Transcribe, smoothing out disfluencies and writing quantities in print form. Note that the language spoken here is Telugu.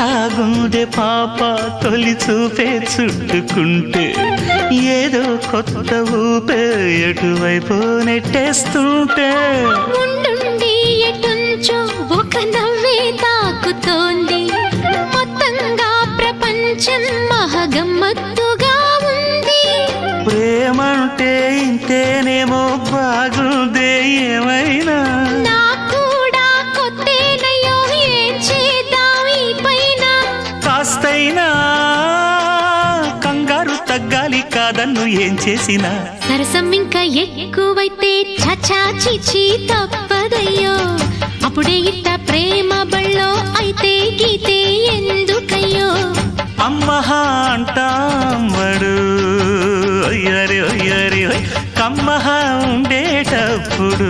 ఎట్టాగుందే పాప తొలి చూపే చుట్టుకుంటే ఏదో కొత్త ఊపే ఎటువైపు నెట్టేస్తుంటే ఉండుండి ఎటుంచో ఒక నవ్వే తాకుతోంది మొత్తంగా ప్రపంచం మహగమ్మత్తుగా ఉంది ప్రేమంటే ఇంతేనేమో బాగుందే ఏమైనా కూడా కొత్తేనయ్యో ఏం చేద్దాం ఈ పైన కాస్తైనా కంగారు తగ్గాలి కాదన్ను ఏం చేసినా సరసం ఇంకా ఎక్కువైతే చచా చిచి తప్పదయ్యో అప్పుడే ఇట్ట ప్రేమ బళ్ళో అయితే గీతే ఎందుకయ్యో అమ్మహా అంటామడు ఒయ్యరి ఒయ్యరి కమ్మహా ఉండేటప్పుడు